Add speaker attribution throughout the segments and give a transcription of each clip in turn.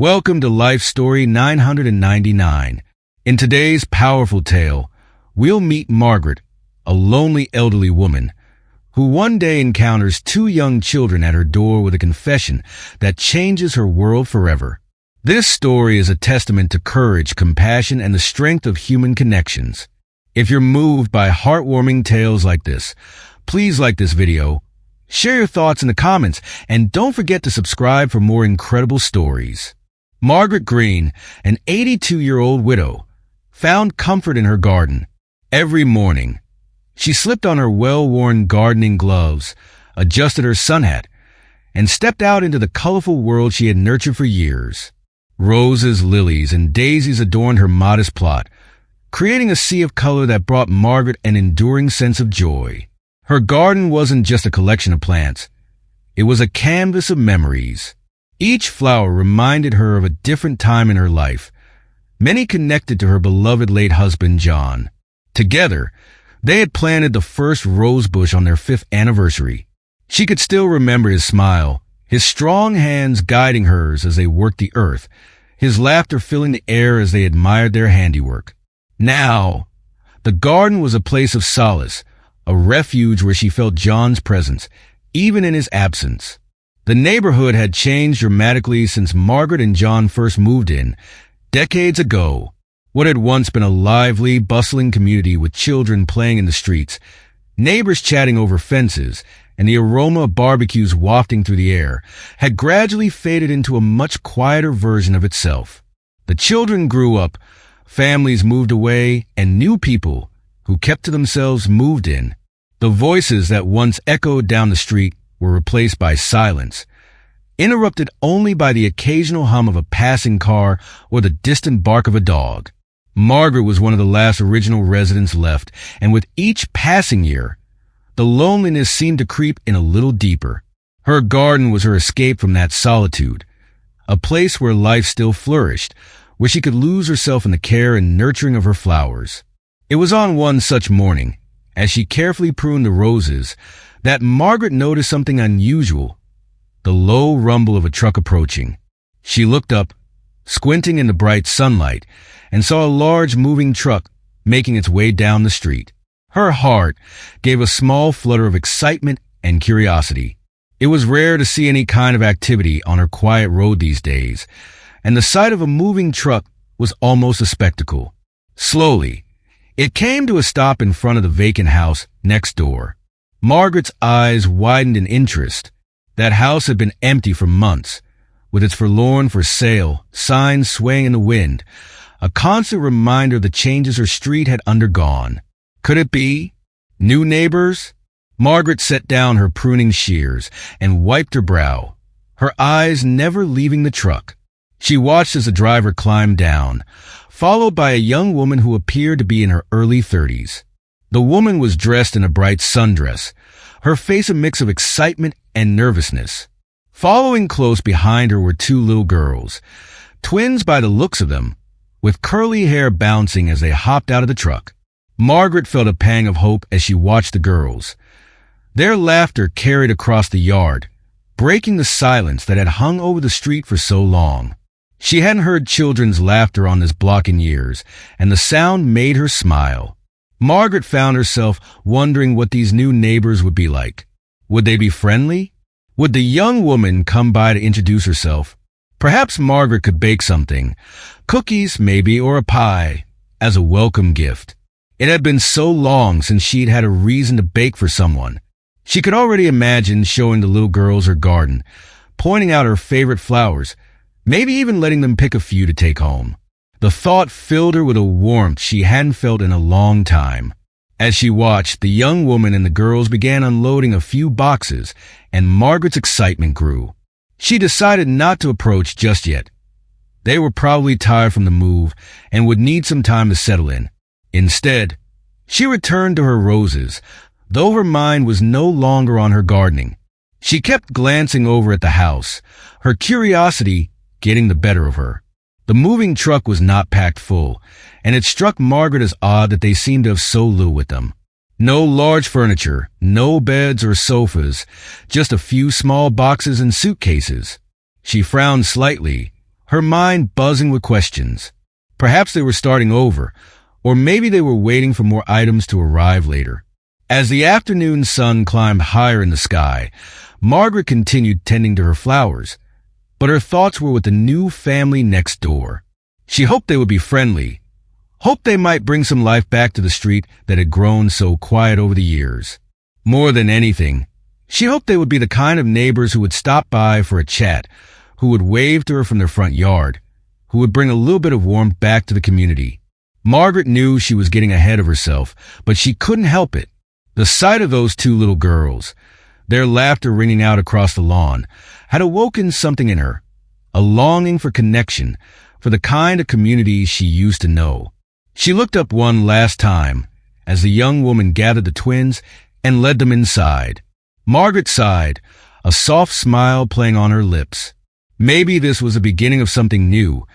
Speaker 1: Welcome to Life Story 999. In today's powerful tale, we'll meet Margaret, a lonely elderly woman, who one day encounters two young children at her door with a confession that changes her world forever. This story is a testament to courage, compassion, and the strength of human connections. If you're moved by heartwarming tales like this, please like this video, share your thoughts in the comments, and don't forget to subscribe for more incredible stories. Margaret Green, an 82-year-old widow, found comfort in her garden. Every morning, she slipped on her well-worn gardening gloves, adjusted her sun hat, and stepped out into the colorful world she had nurtured for years. Roses, lilies, and daisies adorned her modest plot, creating a sea of color that brought Margaret an enduring sense of joy. Her garden wasn't just a collection of plants. It was a canvas of memories. Each flower reminded her of a different time in her life, many connected to her beloved late husband, John. Together, they had planted the first rose bush on their 5th anniversary. She could still remember his smile, his strong hands guiding hers as they worked the earth, his laughter filling the air as they admired their handiwork. Now, the garden was a place of solace, a refuge where she felt John's presence, even in his absence. The neighborhood had changed dramatically since Margaret and John first moved in, decades ago. What had once been a lively, bustling community with children playing in the streets, neighbors chatting over fences, and the aroma of barbecues wafting through the air, had gradually faded into a much quieter version of itself. The children grew up, families moved away, and new people, who kept to themselves, moved in. The voices that once echoed down the street were replaced by silence, interrupted only by the occasional hum of a passing car or the distant bark of a dog. Margaret was one of the last original residents left, and with each passing year, the loneliness seemed to creep in a little deeper. Her garden was her escape from that solitude, a place where life still flourished, where she could lose herself in the care and nurturing of her flowers. It was on one such morning, as she carefully pruned the roses, that Margaret noticed something unusual, the low rumble of a truck approaching. She looked up, squinting in the bright sunlight, and saw a large moving truck making its way down the street. Her heart gave a small flutter of excitement and curiosity. It was rare to see any kind of activity on her quiet road these days, and the sight of a moving truck was almost a spectacle. Slowly, it came to a stop in front of the vacant house next door. Margaret's eyes widened in interest. That house had been empty for months, with its forlorn for sale signs swaying in the wind, a constant reminder of the changes her street had undergone. Could it be? New neighbors? Margaret set down her pruning shears and wiped her brow, her eyes never leaving the truck. She watched as the driver climbed down, followed by a young woman who appeared to be in her early 30s. The woman was dressed in a bright sundress, her face a mix of excitement and nervousness. Following close behind her were two little girls, twins by the looks of them, with curly hair bouncing as they hopped out of the truck. Margaret felt a pang of hope as she watched the girls. Their laughter carried across the yard, breaking the silence that had hung over the street for so long. She hadn't heard children's laughter on this block in years, and the sound made her smile. Margaret found herself wondering what these new neighbors would be like. Would they be friendly? Would the young woman come by to introduce herself? Perhaps Margaret could bake something, cookies maybe, or a pie, as a welcome gift. It had been so long since she'd had a reason to bake for someone. She could already imagine showing the little girls her garden, pointing out her favorite flowers, maybe even letting them pick a few to take home. The thought filled her with a warmth she hadn't felt in a long time. As she watched, the young woman and the girls began unloading a few boxes, and Margaret's excitement grew. She decided not to approach just yet. They were probably tired from the move and would need some time to settle in. Instead, she returned to her roses, though her mind was no longer on her gardening. She kept glancing over at the house, her curiosity getting the better of her. The moving truck was not packed full, and it struck Margaret as odd that they seemed to have so little with them. No large furniture, no beds or sofas, just a few small boxes and suitcases. She frowned slightly, her mind buzzing with questions. Perhaps they were starting over, or maybe they were waiting for more items to arrive later. As the afternoon sun climbed higher in the sky, Margaret continued tending to her flowers, but her thoughts were with the new family next door. She hoped they would be friendly, hoped they might bring some life back to the street that had grown so quiet over the years. More than anything, she hoped they would be the kind of neighbors who would stop by for a chat, who would wave to her from their front yard, who would bring a little bit of warmth back to the community. Margaret knew she was getting ahead of herself, but she couldn't help it. The sight of those two little girls, their laughter ringing out across the lawn, had awoken something in her, a longing for connection, for the kind of community she used to know. She looked up one last time as the young woman gathered the twins and led them inside. Margaret sighed, a soft smile playing on her lips. Maybe this was the beginning of something new,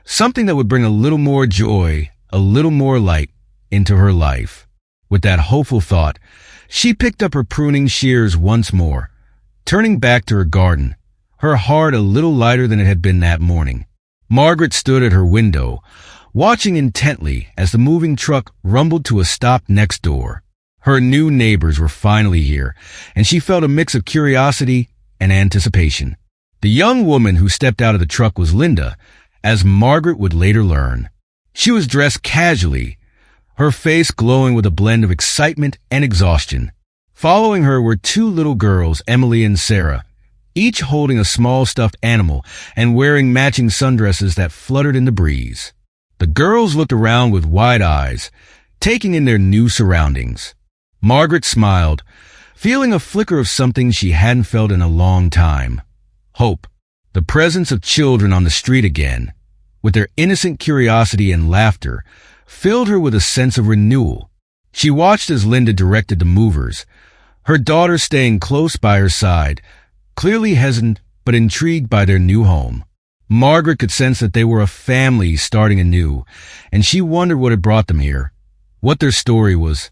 Speaker 1: something that would bring a little more joy, a little more light into her life. With that hopeful thought, she picked up her pruning shears once more, turning back to her garden, her heart a little lighter than it had been that morning. Margaret stood at her window, watching intently as the moving truck rumbled to a stop next door. Her new neighbors were finally here, and she felt a mix of curiosity and anticipation. The young woman who stepped out of the truck was Linda, as Margaret would later learn. She was dressed casually, her face glowing with a blend of excitement and exhaustion. Following her were two little girls, Emily and Sarah, each holding a small stuffed animal and wearing matching sundresses that fluttered in the breeze. The girls looked around with wide eyes, taking in their new surroundings. Margaret smiled, feeling a flicker of something she hadn't felt in a long time. Hope, the presence of children on the street again, with their innocent curiosity and laughter, filled her with a sense of renewal. She watched as Linda directed the movers, her daughter staying close by her side, clearly hesitant but intrigued by their new home. Margaret could sense that they were a family starting anew, and she wondered what had brought them here, what their story was.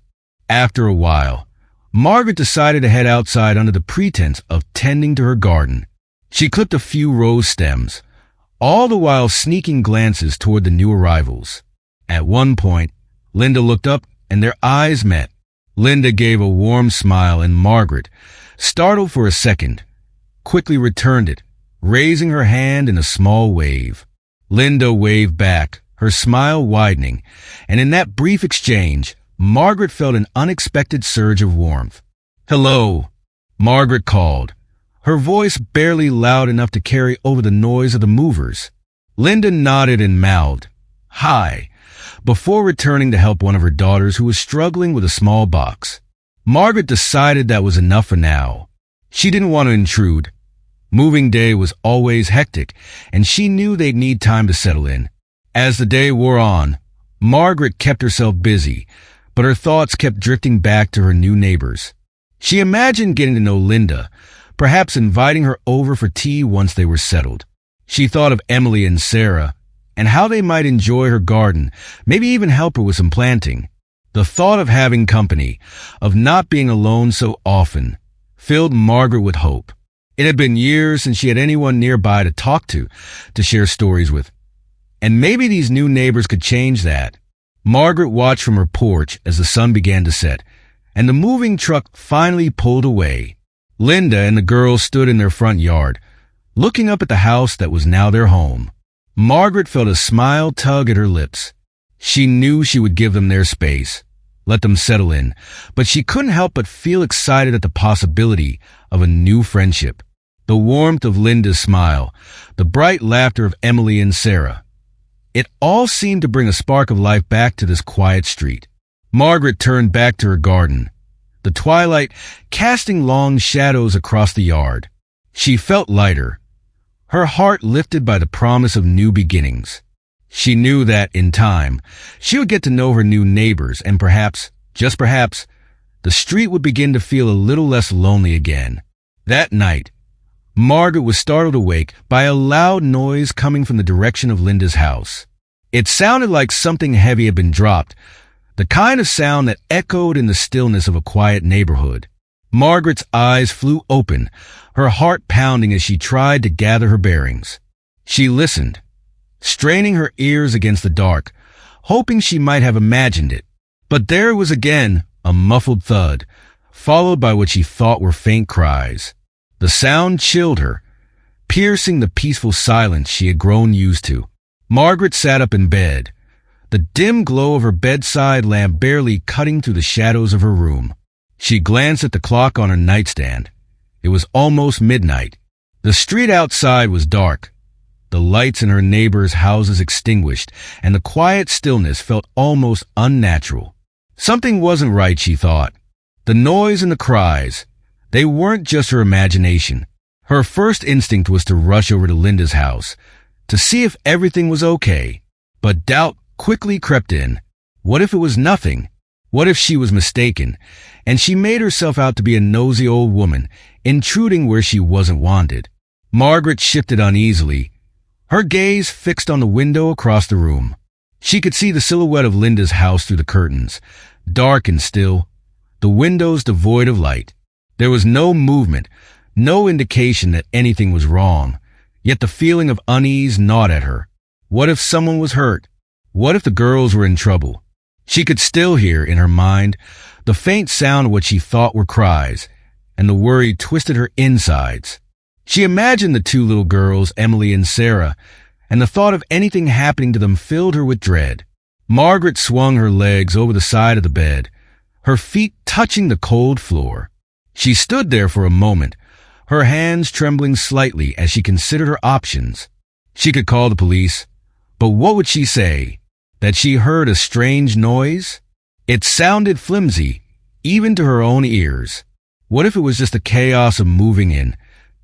Speaker 1: After a while, Margaret decided to head outside under the pretense of tending to her garden. She clipped a few rose stems, all the while sneaking glances toward the new arrivals. At one point, Linda looked up and their eyes met. Linda gave a warm smile, and Margaret, startled for a second, quickly returned it, raising her hand in a small wave. Linda waved back, her smile widening, and in that brief exchange, Margaret felt an unexpected surge of warmth. "Hello," Margaret called, her voice barely loud enough to carry over the noise of the movers. Linda nodded and mouthed, "Hi," before returning to help one of her daughters who was struggling with a small box. Margaret decided that was enough for now. She didn't want to intrude. Moving day was always hectic, and she knew they'd need time to settle in. As the day wore on, Margaret kept herself busy, but her thoughts kept drifting back to her new neighbors. She imagined getting to know Linda, perhaps inviting her over for tea once they were settled. She thought of Emily and Sarah, and how they might enjoy her garden, maybe even help her with some planting. The thought of having company, of not being alone so often, filled Margaret with hope. It had been years since she had anyone nearby to talk to share stories with. And maybe these new neighbors could change that. Margaret watched from her porch as the sun began to set, and the moving truck finally pulled away. Linda and the girls stood in their front yard, looking up at the house that was now their home. Margaret felt a smile tug at her lips. She knew she would give them their space, let them settle in, but she couldn't help but feel excited at the possibility of a new friendship. The warmth of Linda's smile, the bright laughter of Emily and Sarah. It all seemed to bring a spark of life back to this quiet street. Margaret turned back to her garden, the twilight casting long shadows across the yard. She felt lighter, her heart lifted by the promise of new beginnings. She knew that, in time, she would get to know her new neighbors, and perhaps, just perhaps, the street would begin to feel a little less lonely again. That night, Margaret was startled awake by a loud noise coming from the direction of Linda's house. It sounded like something heavy had been dropped, the kind of sound that echoed in the stillness of a quiet neighborhood. Margaret's eyes flew open, her heart pounding as she tried to gather her bearings. She listened, straining her ears against the dark, hoping she might have imagined it. But there it was again, a muffled thud, followed by what she thought were faint cries. The sound chilled her, piercing the peaceful silence she had grown used to. Margaret sat up in bed, the dim glow of her bedside lamp barely cutting through the shadows of her room. She glanced at the clock on her nightstand. It was almost midnight. The street outside was dark, the lights in her neighbors' houses extinguished, and the quiet stillness felt almost unnatural. Something wasn't right, she thought. The noise and the cries, they weren't just her imagination. Her first instinct was to rush over to Linda's house, to see if everything was okay. But doubt quickly crept in. What if it was nothing? What if she was mistaken, and she made herself out to be a nosy old woman, intruding where she wasn't wanted? Margaret shifted uneasily, her gaze fixed on the window across the room. She could see the silhouette of Linda's house through the curtains, dark and still, the windows devoid of light. There was no movement, no indication that anything was wrong, yet the feeling of unease gnawed at her. What if someone was hurt? What if the girls were in trouble? She could still hear, in her mind, the faint sound of what she thought were cries, and the worry twisted her insides. She imagined the two little girls, Emily and Sarah, and the thought of anything happening to them filled her with dread. Margaret swung her legs over the side of the bed, her feet touching the cold floor. She stood there for a moment, her hands trembling slightly as she considered her options. She could call the police, but what would she say? That she heard a strange noise? It sounded flimsy, even to her own ears. What if it was just the chaos of moving in,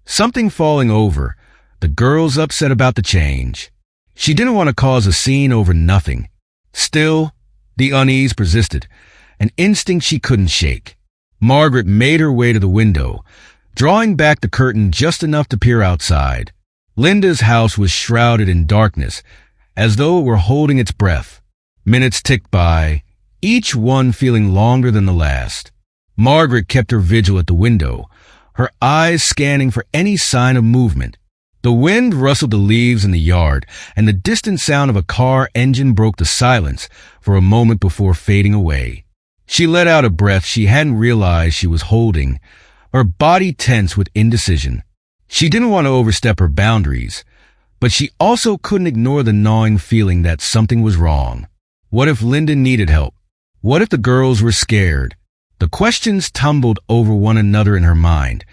Speaker 1: something falling over, the girls upset about the change? She didn't want to cause a scene over nothing. Still, the unease persisted, an instinct she couldn't shake. Margaret made her way to the window, drawing back the curtain just enough to peer outside. Linda's house was shrouded in darkness, as though it were holding its breath. Minutes ticked by, each one feeling longer than the last. Margaret kept her vigil at the window, her eyes scanning for any sign of movement. The wind rustled the leaves in the yard, and the distant sound of a car engine broke the silence for a moment before fading away. She let out a breath she hadn't realized she was holding, her body tense with indecision. She didn't want to overstep her boundaries, but she also couldn't ignore the gnawing feeling that something was wrong. What if Linda needed help? What if the girls were scared? The questions tumbled over one another in her mind,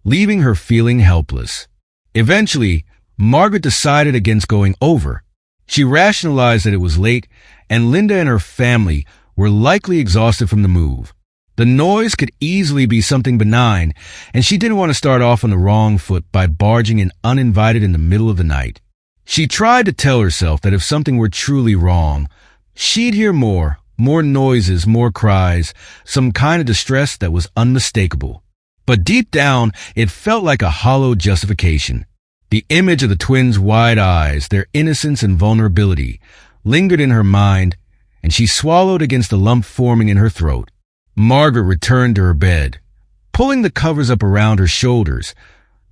Speaker 1: leaving her feeling helpless. Eventually, Margaret decided against going over. She rationalized that it was late, and Linda and her family were likely exhausted from the move. The noise could easily be something benign, and she didn't want to start off on the wrong foot by barging in uninvited in the middle of the night. She tried to tell herself that if something were truly wrong, she'd hear more noises, more cries, some kind of distress that was unmistakable. But deep down, it felt like a hollow justification. The image of the twins' wide eyes, their innocence and vulnerability, lingered in her mind, and she swallowed against the lump forming in her throat. Margaret returned to her bed, pulling the covers up around her shoulders,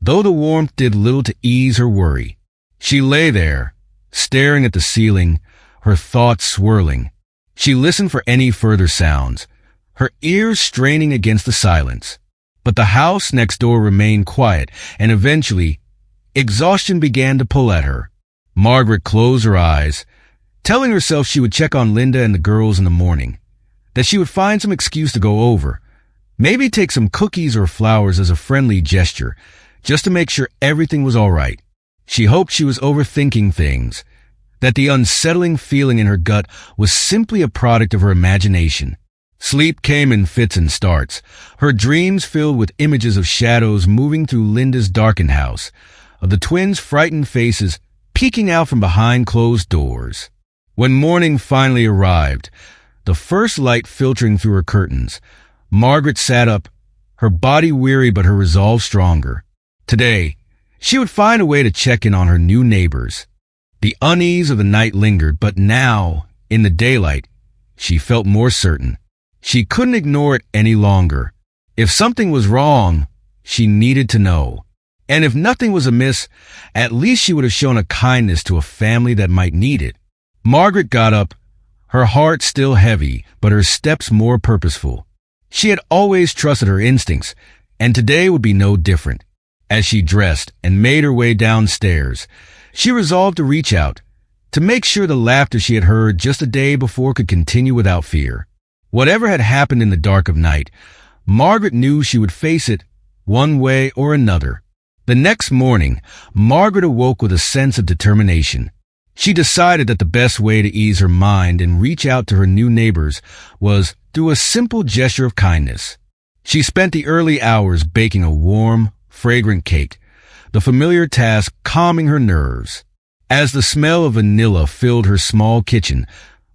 Speaker 1: though the warmth did little to ease her worry. She lay there, staring at the ceiling, her thoughts swirling. She listened for any further sounds, her ears straining against the silence. But the house next door remained quiet, and eventually, exhaustion began to pull at her. Margaret closed her eyes, telling herself she would check on Linda and the girls in the morning, that she would find some excuse to go over, maybe take some cookies or flowers as a friendly gesture, just to make sure everything was all right. She hoped she was overthinking things, that the unsettling feeling in her gut was simply a product of her imagination. Sleep came in fits and starts, her dreams filled with images of shadows moving through Linda's darkened house, of the twins' frightened faces peeking out from behind closed doors. When morning finally arrived, the first light filtering through her curtains, Margaret sat up, her body weary but her resolve stronger. Today, she would find a way to check in on her new neighbors. The unease of the night lingered, but now, in the daylight, she felt more certain. She couldn't ignore it any longer. If something was wrong, she needed to know. And if nothing was amiss, at least she would have shown a kindness to a family that might need it. Margaret got up, her heart still heavy, but her steps more purposeful. She had always trusted her instincts, and today would be no different. As she dressed and made her way downstairs, she resolved to reach out, to make sure the laughter she had heard just a day before could continue without fear. Whatever had happened in the dark of night, Margaret knew she would face it one way or another. The next morning, Margaret awoke with a sense of determination. She decided that the best way to ease her mind and reach out to her new neighbors was through a simple gesture of kindness. She spent the early hours baking a warm, fragrant cake, the familiar task calming her nerves. As the smell of vanilla filled her small kitchen,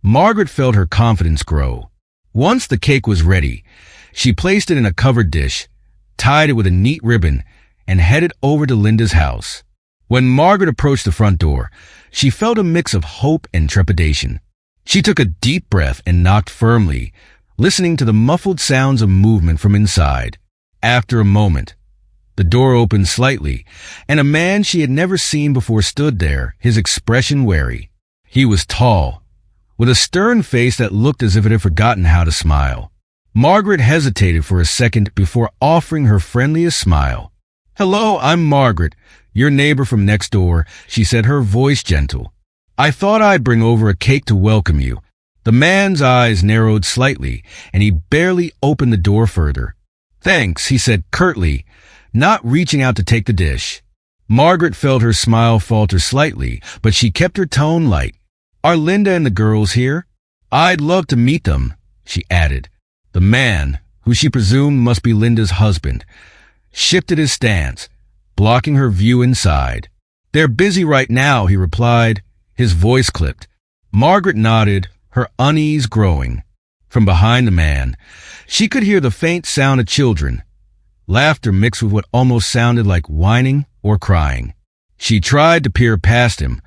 Speaker 1: Margaret felt her confidence grow. Once the cake was ready, she placed it in a covered dish, tied it with a neat ribbon, and headed over to Linda's house. When Margaret approached the front door, she felt a mix of hope and trepidation. She took a deep breath and knocked firmly, listening to the muffled sounds of movement from inside. After a moment, the door opened slightly, and a man she had never seen before stood there, his expression wary. He was tall, with a stern face that looked as if it had forgotten how to smile. Margaret hesitated for a second before offering her friendliest smile. "Hello, I'm Margaret, your neighbor from next door," she said, her voice gentle. "I thought I'd bring over a cake to welcome you." The man's eyes narrowed slightly, and he barely opened the door further. "Thanks," he said curtly, not reaching out to take the dish. Margaret felt her smile falter slightly, but she kept her tone light. "Are Linda and the girls here?" "I'd love to meet them," she added. The man, who she presumed must be Linda's husband, shifted his stance, blocking her view inside. "They're busy right now," he replied, his voice clipped. Margaret nodded, her unease growing. From behind the man, she could hear the faint sound of children, laughter mixed with what almost sounded like whining or crying. She tried to peer past him,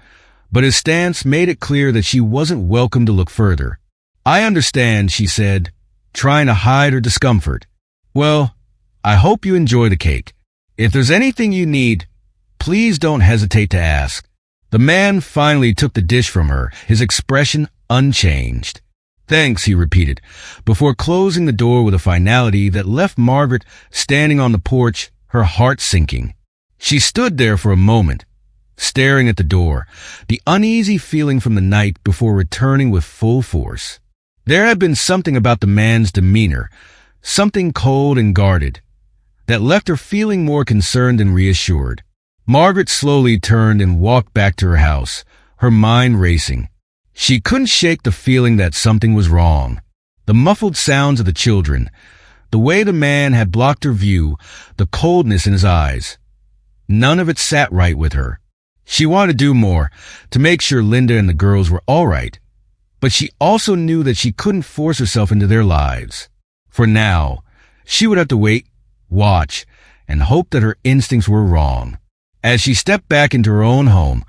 Speaker 1: but his stance made it clear that she wasn't welcome to look further. "I understand," she said, trying to hide her discomfort. "Well, I hope you enjoy the cake. If there's anything you need, please don't hesitate to ask." The man finally took the dish from her, his expression unchanged. "Thanks," he repeated, before closing the door with a finality that left Margaret standing on the porch, her heart sinking. She stood there for a moment, staring at the door, the uneasy feeling from the night before returning with full force. There had been something about the man's demeanor, something cold and guarded, that left her feeling more concerned than reassured. Margaret slowly turned and walked back to her house, her mind racing. She couldn't shake the feeling that something was wrong. The muffled sounds of the children, the way the man had blocked her view, the coldness in his eyes. None of it sat right with her. She wanted to do more, to make sure Linda and the girls were all right. But she also knew that she couldn't force herself into their lives. For now, she would have to wait, watch, and hope that her instincts were wrong. As she stepped back into her own home,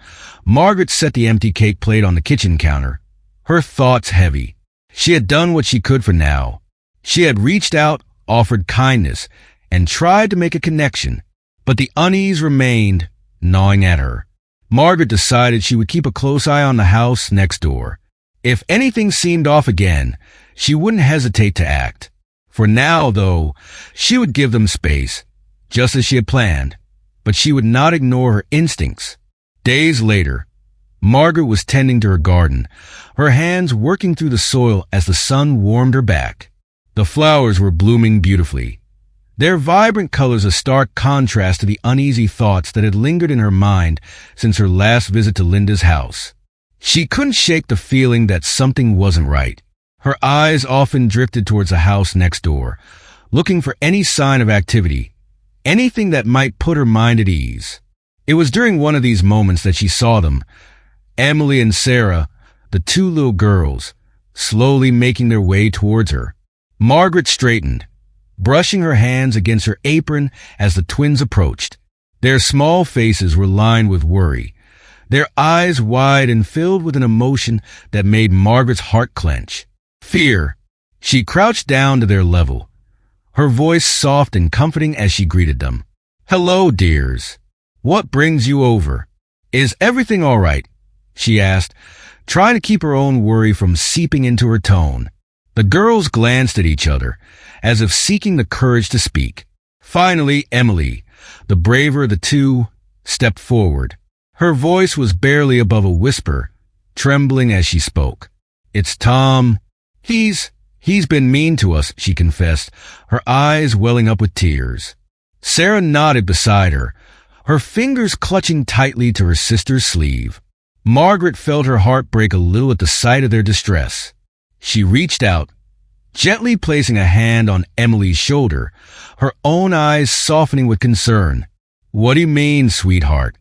Speaker 1: Margaret set the empty cake plate on the kitchen counter, her thoughts heavy. She had done what she could for now. She had reached out, offered kindness, and tried to make a connection, but the unease remained, gnawing at her. Margaret decided she would keep a close eye on the house next door. If anything seemed off again, she wouldn't hesitate to act. For now, though, she would give them space, just as she had planned, but she would not ignore her instincts. Days later, Margaret was tending to her garden, her hands working through the soil as the sun warmed her back. The flowers were blooming beautifully, their vibrant colors a stark contrast to the uneasy thoughts that had lingered in her mind since her last visit to Linda's house. She couldn't shake the feeling that something wasn't right. Her eyes often drifted towards the house next door, looking for any sign of activity, anything that might put her mind at ease. It was during one of these moments that she saw them, Emily and Sarah, the two little girls, slowly making their way towards her. Margaret straightened, brushing her hands against her apron as the twins approached. Their small faces were lined with worry, their eyes wide and filled with an emotion that made Margaret's heart clench. Fear. She crouched down to their level, her voice soft and comforting as she greeted them. "Hello, dears. What brings you over? Is everything all right? She asked, trying to keep her own worry from seeping into her tone. The girls glanced at each other, as if seeking the courage to speak. Finally, Emily, the braver of the two, stepped forward. Her voice was barely above a whisper, trembling as she spoke. It's Tom. He's been mean to us, she confessed, her eyes welling up with tears. Sarah nodded beside her, her fingers clutching tightly to her sister's sleeve. Margaret felt her heart break a little at the sight of their distress. She reached out, gently placing a hand on Emily's shoulder, her own eyes softening with concern. What do you mean, sweetheart?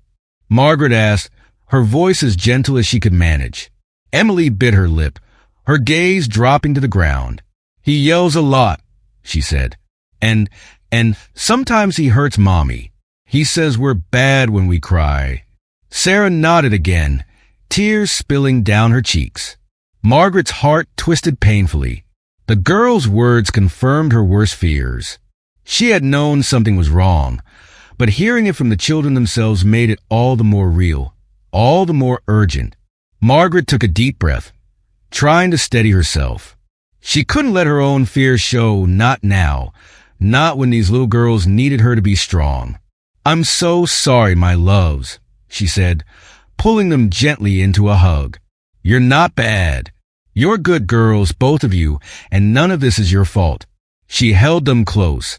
Speaker 1: Margaret asked, her voice as gentle as she could manage. Emily bit her lip, her gaze dropping to the ground. He yells a lot, she said. And sometimes he hurts Mommy. He says we're bad when we cry. Sarah nodded again, tears spilling down her cheeks. Margaret's heart twisted painfully. The girl's words confirmed her worst fears. She had known something was wrong, but hearing it from the children themselves made it all the more real, all the more urgent. Margaret took a deep breath, trying to steady herself. She couldn't let her own fears show, not now, not when these little girls needed her to be strong. I'm so sorry, my loves, she said, pulling them gently into a hug. You're not bad. You're good girls, both of you, and none of this is your fault. She held them close,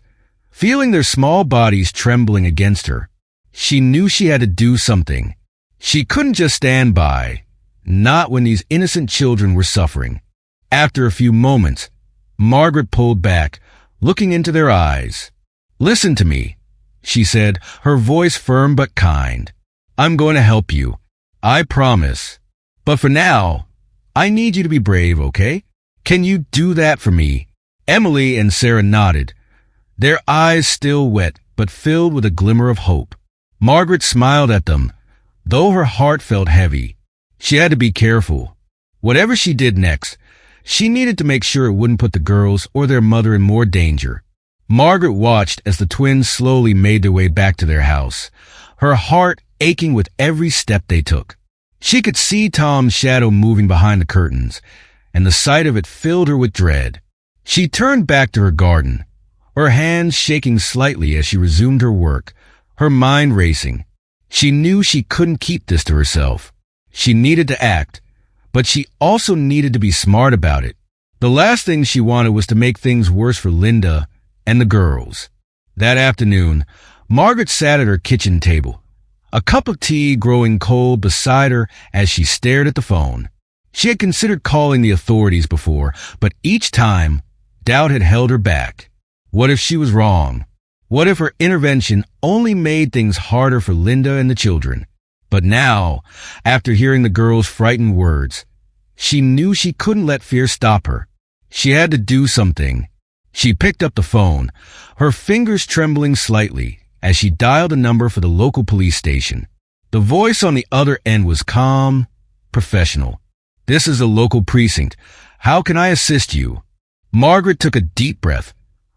Speaker 1: feeling their small bodies trembling against her. She knew she had to do something. She couldn't just stand by, not when these innocent children were suffering. After a few moments, Margaret pulled back, looking into their eyes. Listen to me, she said, her voice firm but kind. I'm going to help you. I promise. But for now, I need you to be brave, okay? Can you do that for me? Emily and Sarah nodded, their eyes still wet but filled with a glimmer of hope. Margaret smiled at them, though her heart felt heavy. She had to be careful. Whatever she did next, she needed to make sure it wouldn't put the girls or their mother in more danger. Margaret watched as the twins slowly made their way back to their house, her heart aching with every step they took. She could see Tom's shadow moving behind the curtains, and the sight of it filled her with dread. She turned back to her garden, her hands shaking slightly as she resumed her work, her mind racing. She knew she couldn't keep this to herself. She needed to act, but she also needed to be smart about it. The last thing she wanted was to make things worse for Linda and the girls. That afternoon, Margaret sat at her kitchen table, a cup of tea growing cold beside her as she stared at the phone. She had considered calling the authorities before, but each time, doubt had held her back. What if she was wrong? What if her intervention only made things harder for Linda and the children? But now, after hearing the girls' frightened words, she knew she couldn't let fear stop her. She had to do something. She picked up the phone, her fingers trembling slightly as she dialed a number for the local police station. The voice on the other end was calm, professional. This is a local precinct. How can I assist you? Margaret took a deep breath,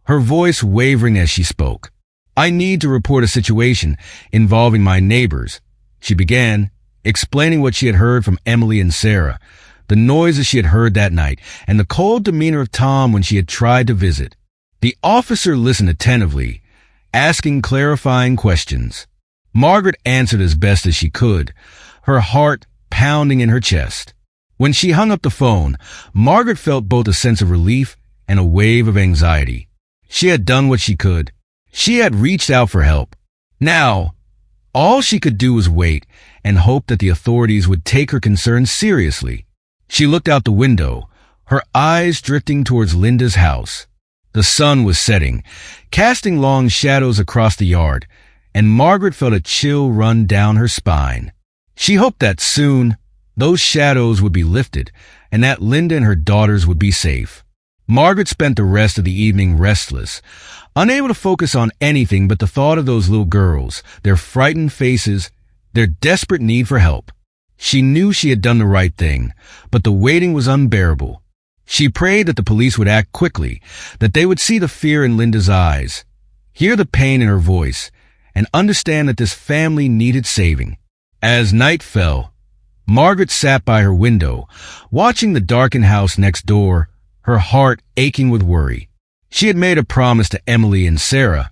Speaker 1: her voice wavering as she spoke. I need to report a situation involving my neighbors. She began, explaining what she had heard from Emily and Sarah, the noises she had heard that night, and the cold demeanor of Tom when she had tried to visit. The officer listened attentively, asking clarifying questions. Margaret answered as best as she could, her heart pounding in her chest. When she hung up the phone, Margaret felt both a sense of relief and a wave of anxiety. She had done what she could. She had reached out for help. Now, all she could do was wait and hope that the authorities would take her concerns seriously. She looked out the window, her eyes drifting towards Linda's house. The sun was setting, casting long shadows across the yard, and Margaret felt a chill run down her spine. She hoped that soon those shadows would be lifted and that Linda and her daughters would be safe. Margaret spent the rest of the evening restless, unable to focus on anything but the thought of those little girls, their frightened faces, their desperate need for help. She knew she had done the right thing, but the waiting was unbearable. She prayed that the police would act quickly, that they would see the fear in Linda's eyes, hear the pain in her voice, and understand that this family needed saving. As night fell, Margaret sat by her window, watching the darkened house next door, her heart aching with worry. She had made a promise to Emily and Sarah,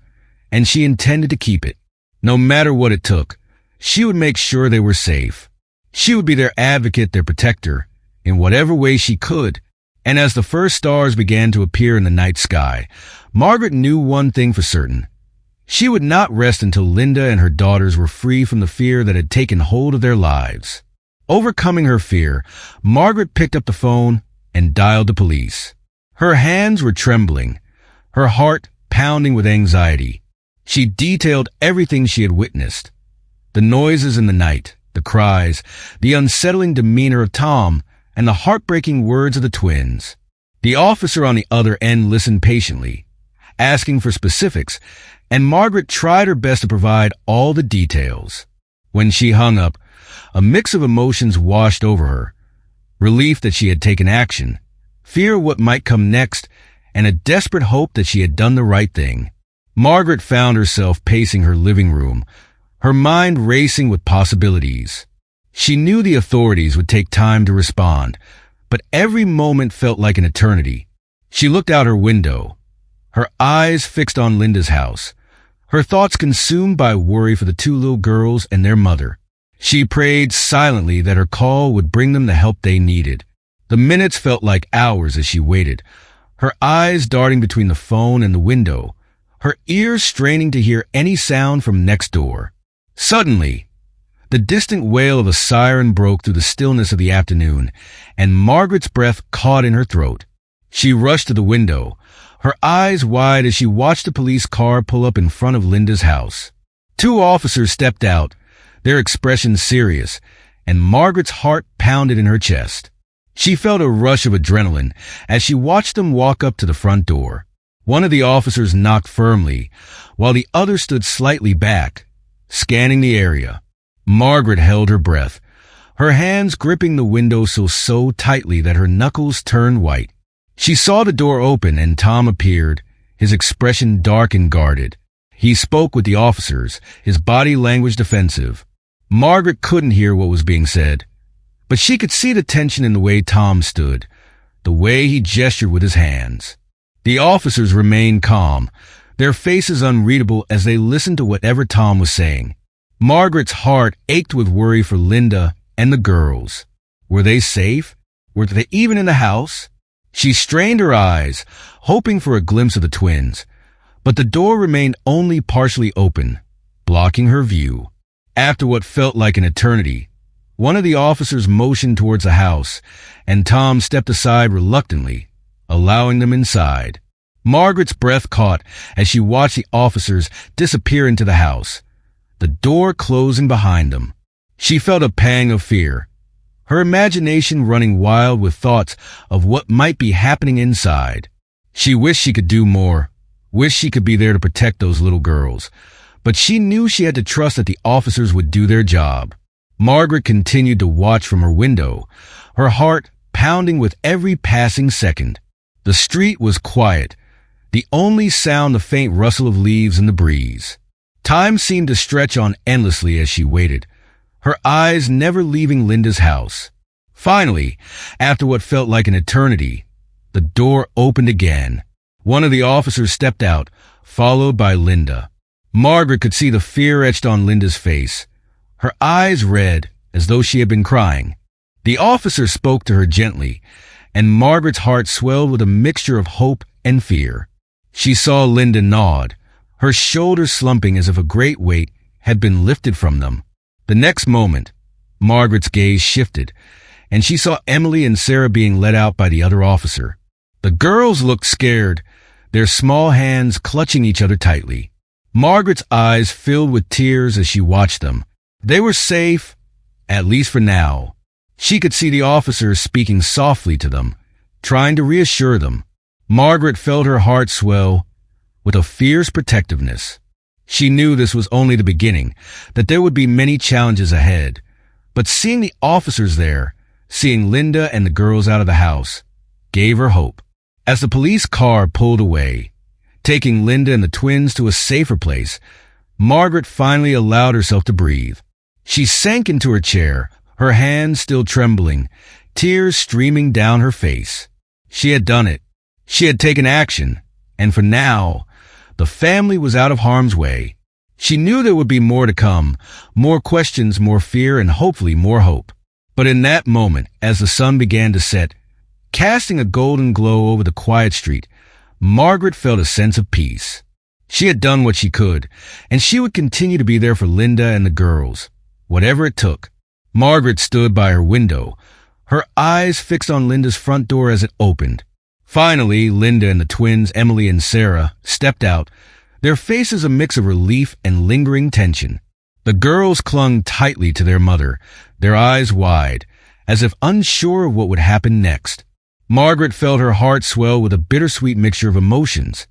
Speaker 1: and she intended to keep it. No matter what it took, she would make sure they were safe. She would be their advocate, their protector, in whatever way she could. And as the first stars began to appear in the night sky, Margaret knew one thing for certain. She would not rest until Linda and her daughters were free from the fear that had taken hold of their lives. Overcoming her fear, Margaret picked up the phone and dialed the police. Her hands were trembling, her heart pounding with anxiety. She detailed everything she had witnessed. The noises in the night, the cries, the unsettling demeanor of Tom, and the heartbreaking words of the twins. The officer on the other end listened patiently, asking for specifics, and Margaret tried her best to provide all the details. When she hung up, a mix of emotions washed over her. Relief that she had taken action, fear of what might come next, and a desperate hope that she had done the right thing. Margaret found herself pacing her living room, her mind racing with possibilities. She knew the authorities would take time to respond, but every moment felt like an eternity. She looked out her window, her eyes fixed on Linda's house, her thoughts consumed by worry for the two little girls and their mother. She prayed silently that her call would bring them the help they needed. The minutes felt like hours as she waited, her eyes darting between the phone and the window, her ears straining to hear any sound from next door. Suddenly, the distant wail of a siren broke through the stillness of the afternoon, and Margaret's breath caught in her throat. She rushed to the window, her eyes wide as she watched the police car pull up in front of Linda's house. Two officers stepped out, their expressions serious, and Margaret's heart pounded in her chest. She felt a rush of adrenaline as she watched them walk up to the front door. One of the officers knocked firmly, while the other stood slightly back, scanning the area. Margaret held her breath, her hands gripping the windowsill so tightly that her knuckles turned white. She saw the door open and Tom appeared, his expression dark and guarded. He spoke with the officers, his body language defensive. Margaret couldn't hear what was being said, but she could see the tension in the way Tom stood, the way he gestured with his hands. The officers remained calm, their faces unreadable as they listened to whatever Tom was saying. Margaret's heart ached with worry for Linda and the girls. Were they safe? Were they even in the house? She strained her eyes, hoping for a glimpse of the twins, but the door remained only partially open, blocking her view. After what felt like an eternity, one of the officers motioned towards the house, and Tom stepped aside reluctantly, allowing them inside. Margaret's breath caught as she watched the officers disappear into the house, the door closing behind them. She felt a pang of fear, her imagination running wild with thoughts of what might be happening inside. She wished she could do more, wished she could be there to protect those little girls, but she knew she had to trust that the officers would do their job. Margaret continued to watch from her window, her heart pounding with every passing second. The street was quiet, the only sound the faint rustle of leaves in the breeze. Time seemed to stretch on endlessly as she waited, her eyes never leaving Linda's house. Finally, after what felt like an eternity, the door opened again. One of the officers stepped out, followed by Linda. Margaret could see the fear etched on Linda's face, her eyes red as though she had been crying. The officer spoke to her gently, and Margaret's heart swelled with a mixture of hope and fear. She saw Linda nod, her shoulders slumping as if a great weight had been lifted from them. The next moment, Margaret's gaze shifted, and she saw Emily and Sarah being led out by the other officer. The girls looked scared, their small hands clutching each other tightly. Margaret's eyes filled with tears as she watched them. They were safe, at least for now. She could see the officers speaking softly to them, trying to reassure them. Margaret felt her heart swell with a fierce protectiveness. She knew this was only the beginning, that there would be many challenges ahead. But seeing the officers there, seeing Linda and the girls out of the house, gave her hope. As the police car pulled away, taking Linda and the twins to a safer place, Margaret finally allowed herself to breathe. She sank into her chair, her hands still trembling, tears streaming down her face. She had done it. She had taken action, and for now, the family was out of harm's way. She knew there would be more to come, more questions, more fear, and hopefully more hope. But in that moment, as the sun began to set, casting a golden glow over the quiet street, Margaret felt a sense of peace. She had done what she could, and she would continue to be there for Linda and the girls, whatever it took. Margaret stood by her window, her eyes fixed on Linda's front door as it opened. Finally, Linda and the twins, Emily and Sarah, stepped out, their faces a mix of relief and lingering tension. The girls clung tightly to their mother, their eyes wide, as if unsure of what would happen next. Margaret felt her heart swell with a bittersweet mixture of emotions.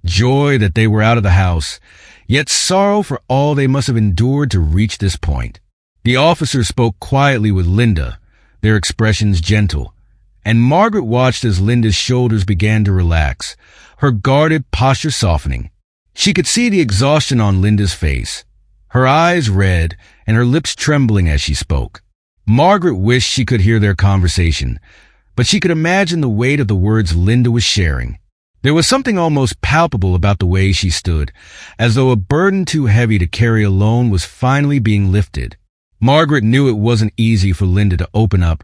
Speaker 1: Joy that they were out of the house, yet sorrow for all they must have endured to reach this point. The officer spoke quietly with Linda, their expressions gentle, and Margaret watched as Linda's shoulders began to relax, her guarded posture softening. She could see the exhaustion on Linda's face, her eyes red and her lips trembling as she spoke. Margaret wished she could hear their conversation, but she could imagine the weight of the words Linda was sharing. There was something almost palpable about the way she stood, as though a burden too heavy to carry alone was finally being lifted. Margaret knew it wasn't easy for Linda to open up,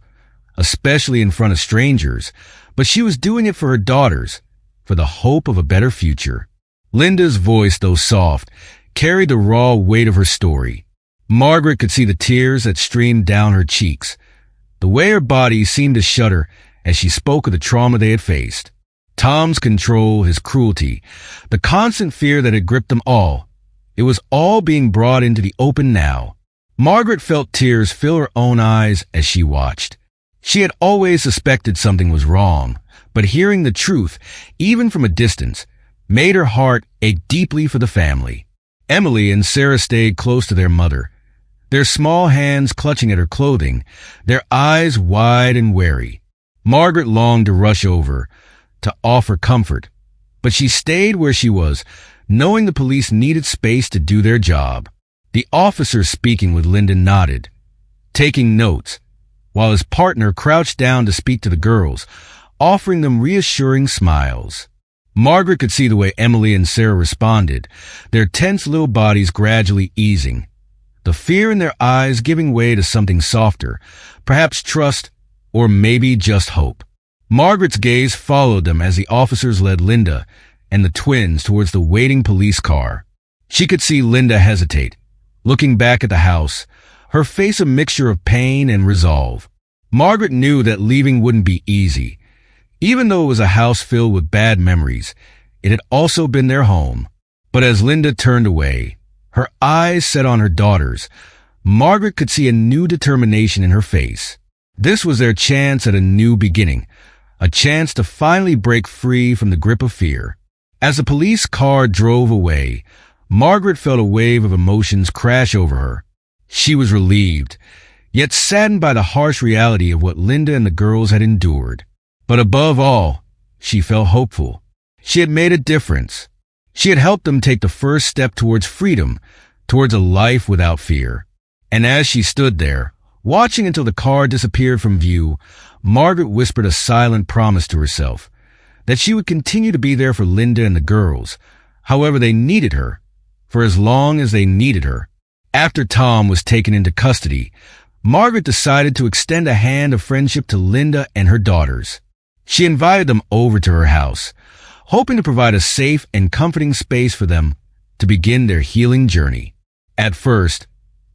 Speaker 1: especially in front of strangers, but she was doing it for her daughters, for the hope of a better future. Linda's voice, though soft, carried the raw weight of her story. Margaret could see the tears that streamed down her cheeks, the way her body seemed to shudder as she spoke of the trauma they had faced. Tom's control, his cruelty, the constant fear that had gripped them all. It was all being brought into the open now. Margaret felt tears fill her own eyes as she watched. She had always suspected something was wrong, but hearing the truth, even from a distance, made her heart ache deeply for the family. Emily and Sarah stayed close to their mother, their small hands clutching at her clothing, their eyes wide and wary. Margaret longed to rush over, to offer comfort, but she stayed where she was, knowing the police needed space to do their job. The officer speaking with Linda nodded, taking notes, while his partner crouched down to speak to the girls, offering them reassuring smiles. Margaret could see the way Emily and Sarah responded, their tense little bodies gradually easing, the fear in their eyes giving way to something softer, perhaps trust, or maybe just hope. Margaret's gaze followed them as the officers led Linda and the twins towards the waiting police car. She could see Linda hesitate, looking back at the house, her face a mixture of pain and resolve. Margaret knew that leaving wouldn't be easy. Even though it was a house filled with bad memories, it had also been their home. But as Linda turned away, her eyes set on her daughters, Margaret could see a new determination in her face. This was their chance at a new beginning, a chance to finally break free from the grip of fear. As the police car drove away, Margaret felt a wave of emotions crash over her. She was relieved, yet saddened by the harsh reality of what Linda and the girls had endured. But above all, she felt hopeful. She had made a difference. She had helped them take the first step towards freedom, towards a life without fear. And as she stood there, watching until the car disappeared from view, Margaret whispered a silent promise to herself, that she would continue to be there for Linda and the girls, however they needed her, for as long as they needed her. After Tom was taken into custody, Margaret decided to extend a hand of friendship to Linda and her daughters. She invited them over to her house, hoping to provide a safe and comforting space for them to begin their healing journey. At first,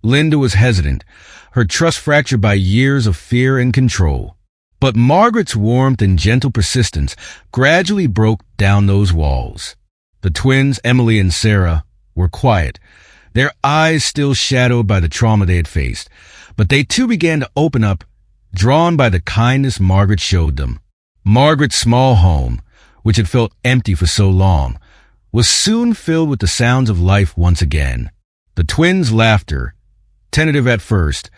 Speaker 1: Linda was hesitant, her trust fractured by years of fear and control. But Margaret's warmth and gentle persistence gradually broke down those walls. The twins, Emily and Sarah, were quiet, their eyes still shadowed by the trauma they had faced, but they too began to open up, drawn by the kindness Margaret showed them. Margaret's small home, which had felt empty for so long, was soon filled with the sounds of life once again. The twins' laughter, tentative at first,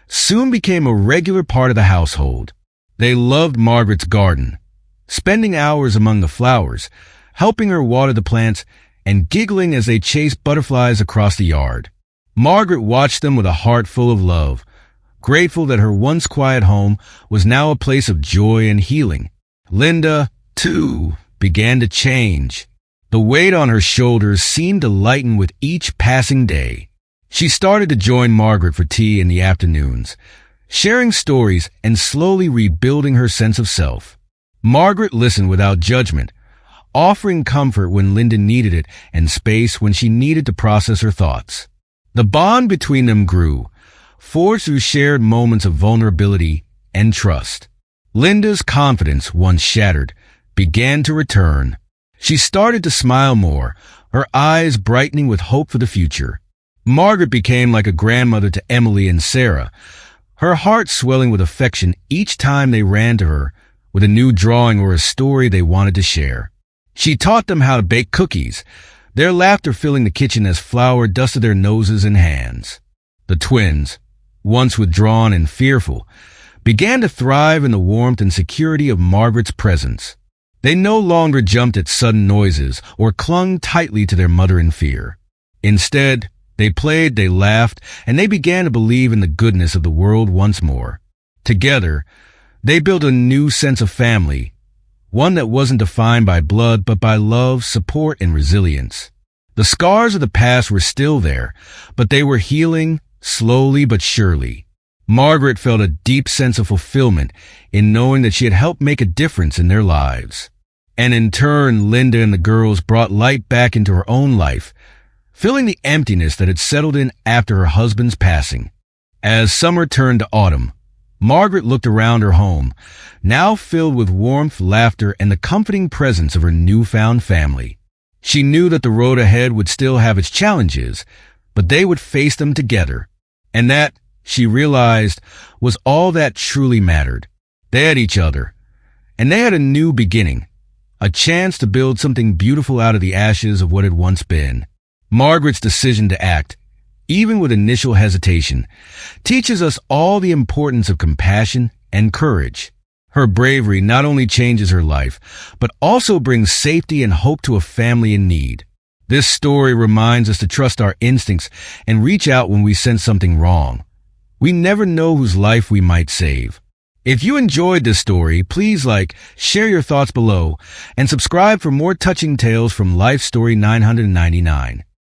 Speaker 1: soon became a regular part of the household. They loved Margaret's garden, spending hours among the flowers, helping her water the plants, and giggling as they chased butterflies across the yard. Margaret watched them with a heart full of love, grateful that her once quiet home was now a place of joy and healing. Linda, too, began to change. The weight on her shoulders seemed to lighten with each passing day. She started to join Margaret for tea in the afternoons, sharing stories and slowly rebuilding her sense of self. Margaret listened without judgment, offering comfort when Linda needed it and space when she needed to process her thoughts. The bond between them grew, forged through shared moments of vulnerability and trust. Linda's confidence, once shattered, began to return. She started to smile more, her eyes brightening with hope for the future. Margaret became like a grandmother to Emily and Sarah, her heart swelling with affection each time they ran to her with a new drawing or a story they wanted to share. She taught them how to bake cookies, their laughter filling the kitchen as flour dusted their noses and hands. The twins, once withdrawn and fearful, began to thrive in the warmth and security of Margaret's presence. They no longer jumped at sudden noises or clung tightly to their mother in fear. Instead, they played, they laughed, and they began to believe in the goodness of the world once more. Together, they built a new sense of family, one that wasn't defined by blood but by love, support, and resilience. The scars of the past were still there, but they were healing slowly but surely. Margaret felt a deep sense of fulfillment in knowing that she had helped make a difference in their lives. And in turn, Linda and the girls brought light back into her own life, filling the emptiness that had settled in after her husband's passing. As summer turned to autumn, Margaret looked around her home, now filled with warmth, laughter, and the comforting presence of her newfound family. She knew that the road ahead would still have its challenges, but they would face them together. And that, she realized, was all that truly mattered. They had each other, and they had a new beginning, a chance to build something beautiful out of the ashes of what had once been. Margaret's decision to act, even with initial hesitation, teaches us all the importance of compassion and courage. Her bravery not only changes her life, but also brings safety and hope to a family in need. This story reminds us to trust our instincts and reach out when we sense something wrong. We never know whose life we might save. If you enjoyed this story, please share your thoughts below, and subscribe for more touching tales from Life Story 999.